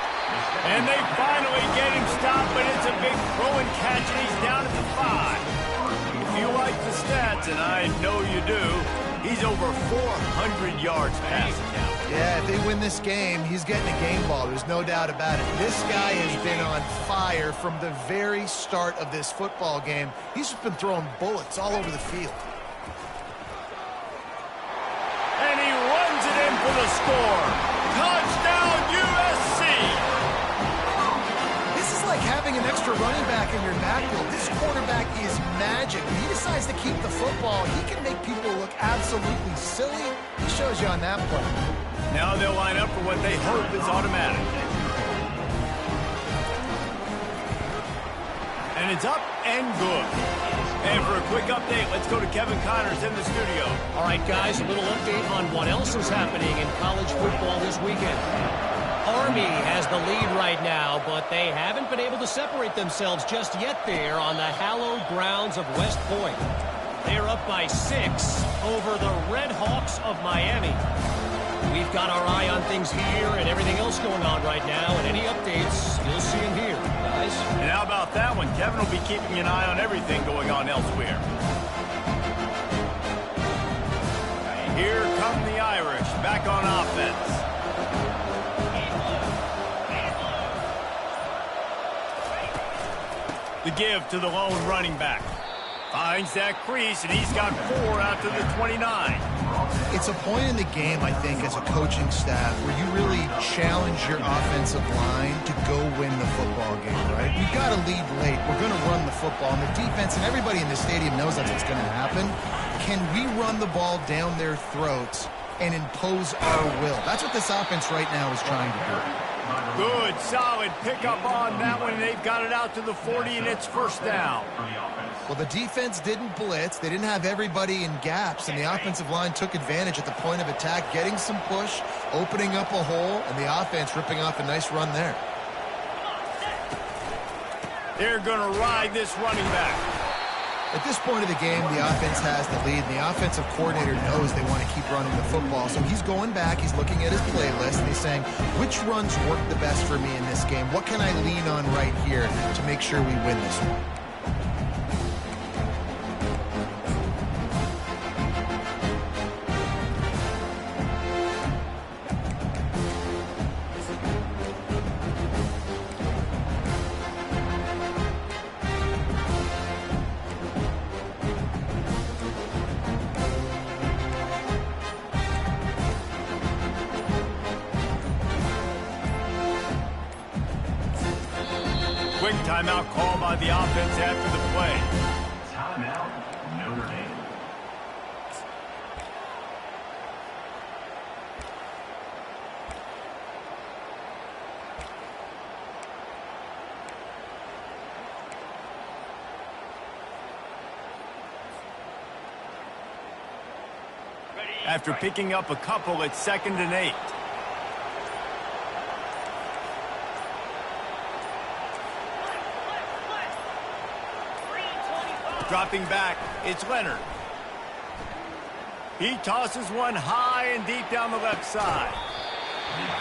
And they finally get him stopped, but it's a big throw and catch, and he's down at the 5. If you like the stats, and I know you do, he's over 400 yards passing now. Yeah, if they win this game, he's getting a game ball. There's no doubt about it. This guy has been on fire from the very start of this football game. He's just been throwing bullets all over the field. And he runs it in for the score. Touchdown, USC! This is like having an extra running back in your backfield. This quarterback is magic. When he decides to keep the football, he can make people look absolutely silly. He shows you on that play. Now they'll line up for what they hope is automatic. And it's up and good. And for a quick update, let's go to Kevin Connors in the studio. All right, guys, a little update on what else is happening in college football this weekend. Army has the lead right now, but they haven't been able to separate themselves just yet there on the hallowed grounds of West Point. They're up by 6 over the Red Hawks of Miami. We've got our eye on things here and everything else going on right now, and any updates, you'll see them here, guys. And how about that one? Kevin will be keeping an eye on everything going on elsewhere. Here come the Irish, back on offense. The give to the lone running back. Finds that crease, and he's got 4 out to the 29. It's a point in the game, I think, as a coaching staff where you really challenge your offensive line to go win the football game, right? We've got to lead late. We're going to run the football. And the defense, and everybody in the stadium knows that's what's going to happen. Can we run the ball down their throats and impose our will? That's what this offense right now is trying to do. Good, solid pickup on that one, and they've got it out to the 40, and it's first down. Well, the defense didn't blitz. They didn't have everybody in gaps, and the offensive line took advantage at the point of attack, getting some push, opening up a hole, and the offense ripping off a nice run there. They're going to ride this running back. At this point of the game, the offense has the lead, and the offensive coordinator knows they want to keep running the football. So he's going back, he's looking at his playlist, and he's saying, which runs work the best for me in this game? What can I lean on right here to make sure we win this one? Quick timeout call by the offense after the play. Timeout, Notre Dame. After picking up a couple, it's 2nd and 8. Dropping back, it's Leonard. He tosses one high and deep down the left side.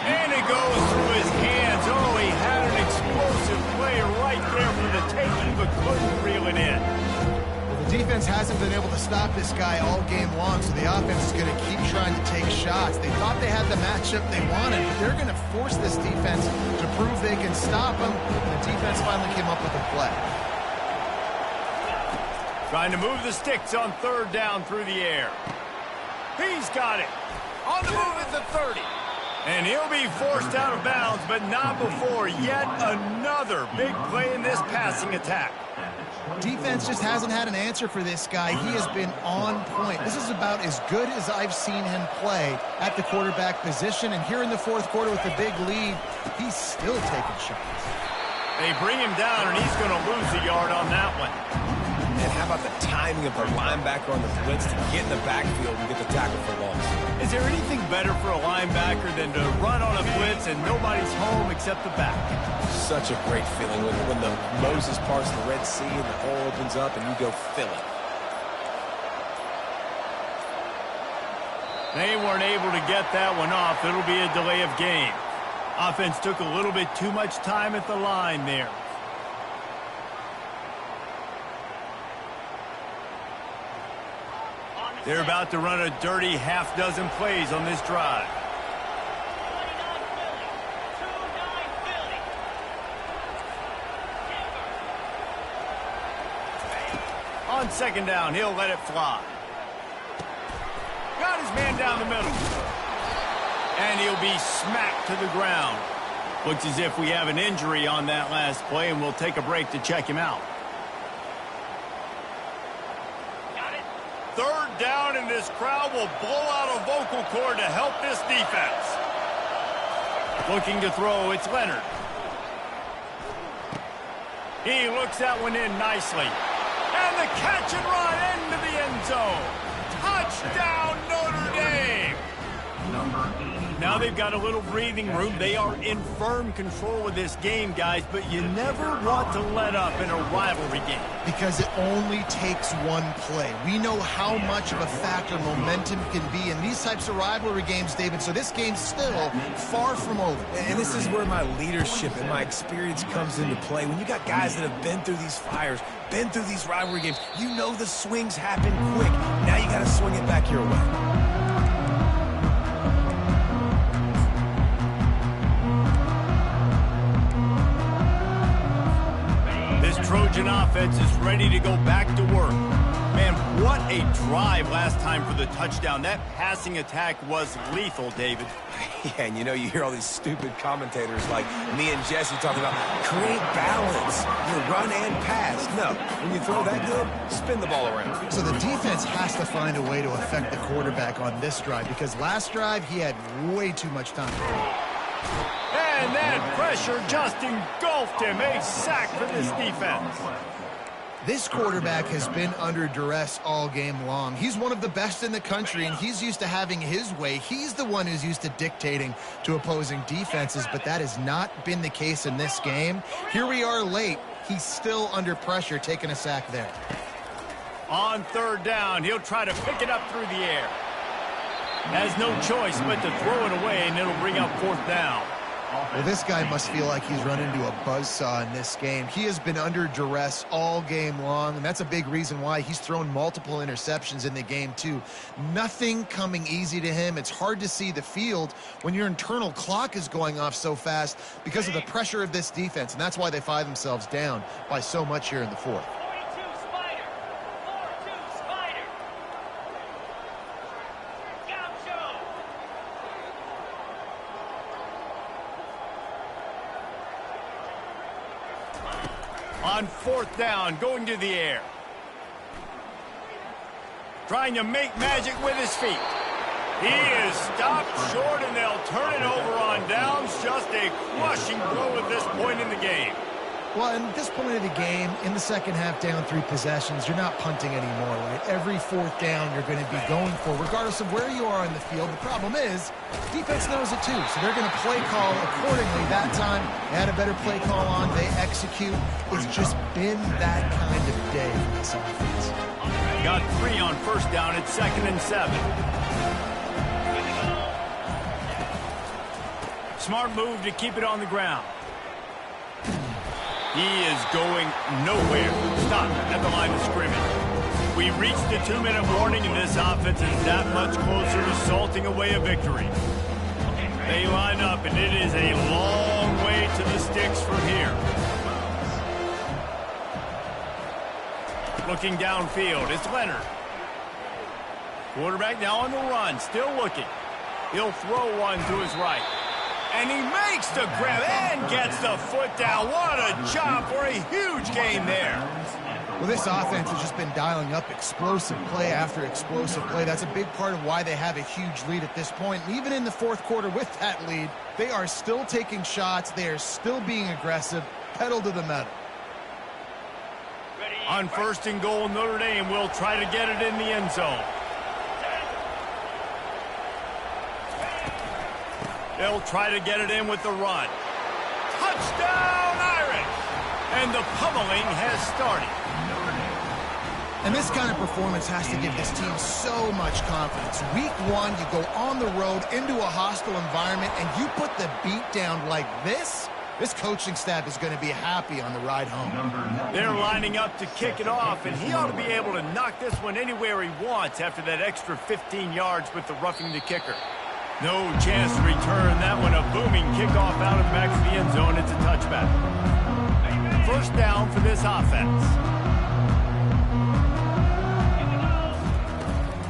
And it goes through his hands. Oh, he had an explosive play right there for the taking, but couldn't reel it in. Well, the defense hasn't been able to stop this guy all game long, so the offense is going to keep trying to take shots. They thought they had the matchup they wanted, but they're going to force this defense to prove they can stop him, and the defense finally came up with a play. Trying to move the sticks on 3rd down through the air. He's got it. On the move at the 30. And he'll be forced out of bounds, but not before yet another big play in this passing attack. Defense just hasn't had an answer for this guy. He has been on point. This is about as good as I've seen him play at the quarterback position. And here in the 4th quarter with the big lead, he's still taking shots. They bring him down, and he's going to lose a yard on that one. And how about the timing of the linebacker on the blitz to get in the backfield and get the tackle for loss? Is there anything better for a linebacker than to run on a blitz and nobody's home except the back? Such a great feeling when the Moses parts the Red Sea and the hole opens up and you go fill it. They weren't able to get that one off. It'll be a delay of game. Offense took a little bit too much time at the line there. They're about to run a dirty half-dozen plays on this drive. On second down, he'll let it fly. Got his man down the middle. And he'll be smacked to the ground. Looks as if we have an injury on that last play, and we'll take a break to check him out. Third down, and this crowd will blow out a vocal cord to help this defense. Looking to throw, it's Leonard. He looks that one in nicely. And the catch and run into the end zone. Touchdown, Notre Dame! Number 80. Now they've got a little breathing room. They are in firm control of this game, guys, but you never want to let up in a rivalry game. Because it only takes one play. We know how much of a factor momentum can be in these types of rivalry games, David, so this game's still far from over. And this is where my leadership and my experience comes into play. When you got guys that have been through these fires, been through these rivalry games, you know the swings happen quick. Now you got to swing it back your way. Trojan offense is ready to go back to work. Man, what a drive last time for the touchdown. That passing attack was lethal, David. Yeah, and you hear all these stupid commentators like me and Jesse talking about create balance, run and pass. No, when you throw that good, spin the ball around. So the defense has to find a way to affect the quarterback on this drive because last drive he had way too much time. And that pressure just engulfed him. A sack for this defense. This quarterback has been under duress all game long. He's one of the best in the country, and he's used to having his way. He's the one who's used to dictating to opposing defenses, but that has not been the case in this game. Here we are late. He's still under pressure, taking a sack there. On third down, he'll try to pick it up through the air. Has no choice but to throw it away, and it'll bring up fourth down. Well, this guy must feel like he's run into a buzzsaw in this game. He has been under duress all game long, and that's a big reason why he's thrown multiple interceptions in the game, too. Nothing coming easy to him. It's hard to see the field when your internal clock is going off so fast because of the pressure of this defense, and that's why they find themselves down by so much here in the fourth. On fourth down, going to the air. Trying to make magic with his feet. He is stopped short, and they'll turn it over on downs. Just a crushing blow at this point in the game. Well, at this point of the game, in the second half, down 3 possessions, you're not punting anymore, right? Every fourth down you're going to be going for, regardless of where you are on the field. The problem is, defense knows it too, so they're going to play call accordingly. That time, they had a better play call on. They execute. It's just been that kind of day for this offense. Got 3 on first down at 2nd and 7. Smart move to keep it on the ground. He is going nowhere. Stop at the line of scrimmage. We reached the 2-minute warning, and this offense is that much closer to salting away a victory. They line up, and it is a long way to the sticks from here. Looking downfield, it's Leonard. Quarterback now on the run, still looking. He'll throw one to his right. And he makes the grab and gets the foot down. What a job for a huge gain there. Well, this offense has just been dialing up explosive play after explosive play. That's a big part of why they have a huge lead at this point. And even in the fourth quarter with that lead, they are still taking shots. They are still being aggressive. Pedal to the metal. Ready On 1st and goal, Notre Dame will try to get it in the end zone. They'll try to get it in with the run. Touchdown, Irish! And the pummeling has started. And this kind of performance has to give this team so much confidence. Week 1, you go on the road into a hostile environment, and you put the beat down like this. This coaching staff is going to be happy on the ride home. They're lining up to kick it off, and he ought to be able to knock this one anywhere he wants after that extra 15 yards with the roughing the kicker. No chance to return that one. A booming kickoff out of the back of the end zone. It's a touchback. 1st down for this offense.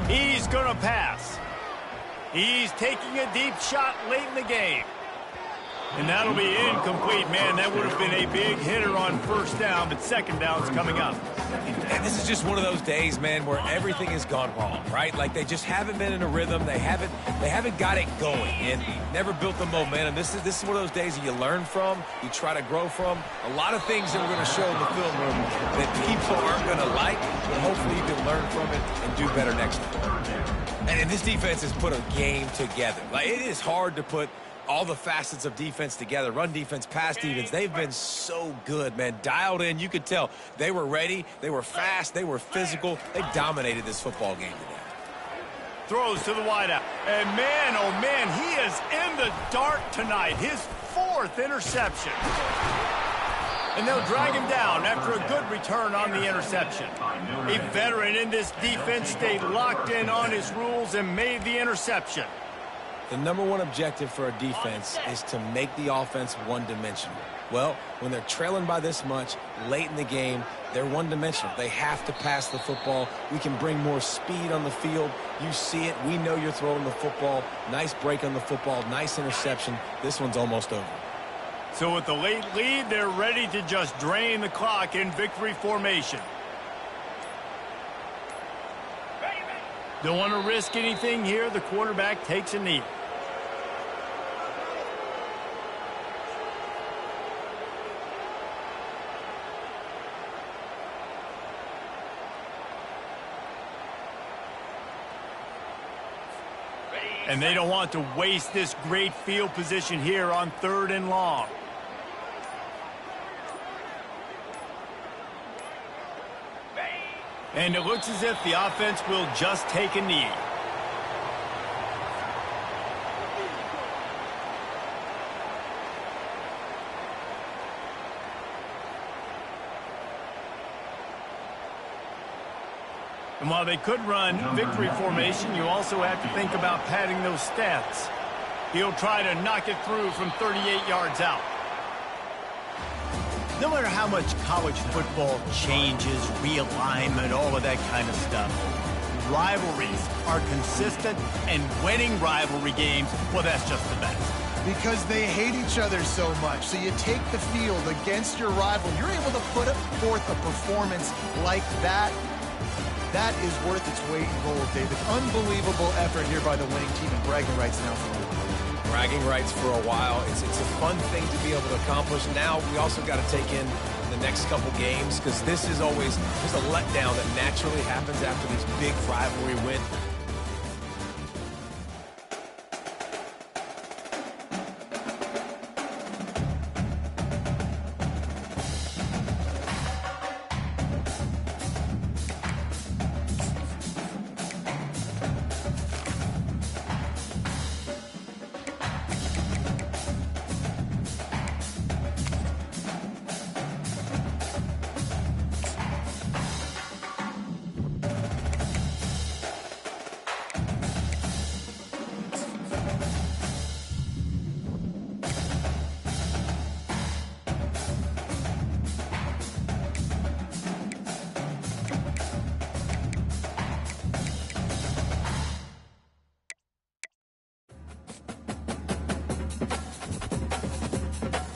He's going to pass. He's taking a deep shot late in the game. And that'll be incomplete. Man, that would have been a big hitter on 1st down, but 2nd down's coming up. And this is just one of those days, man, where everything has gone wrong, right? Like they just haven't been in a rhythm. They haven't got it going and never built the momentum. This is one of those days that you learn from, you try to grow from. A lot of things that we're going to show in the film room that people aren't going to like, but hopefully you can learn from it and do better next time. And this defense has put a game together. Like it is hard to put all the facets of defense together. Run defense, pass defense. They've been so good, man. Dialed in. You could tell they were ready. They were fast. They were physical. They dominated this football game today. Throws to the wideout. And man, oh man, he is in the dark tonight. His 4th interception. And they'll drag him down after a good return on the interception. A veteran in this defense stayed locked in on his rules and made the interception. The #1 objective for a defense is to make the offense one-dimensional. Well, when they're trailing by this much late in the game, they're one-dimensional. They have to pass the football. We can bring more speed on the field. You see it. We know you're throwing the football. Nice break on the football. Nice interception. This one's almost over. So with the late lead, they're ready to just drain the clock in victory formation. Don't want to risk anything here. The quarterback takes a knee. And they don't want to waste this great field position here on 3rd and long. And it looks as if the offense will just take a knee. And while they could run victory formation, you also have to think about padding those stats. He'll try to knock it through from 38 yards out. No matter how much college football changes, realignment, all of that kind of stuff, rivalries are consistent, and winning rivalry games, well, that's just the best. Because they hate each other so much. So you take the field against your rival. You're able to put forth a performance like that. That is worth its weight in gold, David. Unbelievable effort here by the winning team, and bragging rights now for them. Bragging rights for a while. It's a fun thing to be able to accomplish. Now we also got to take in the next couple games, because this is always, there's a letdown that naturally happens after these big rivalry wins.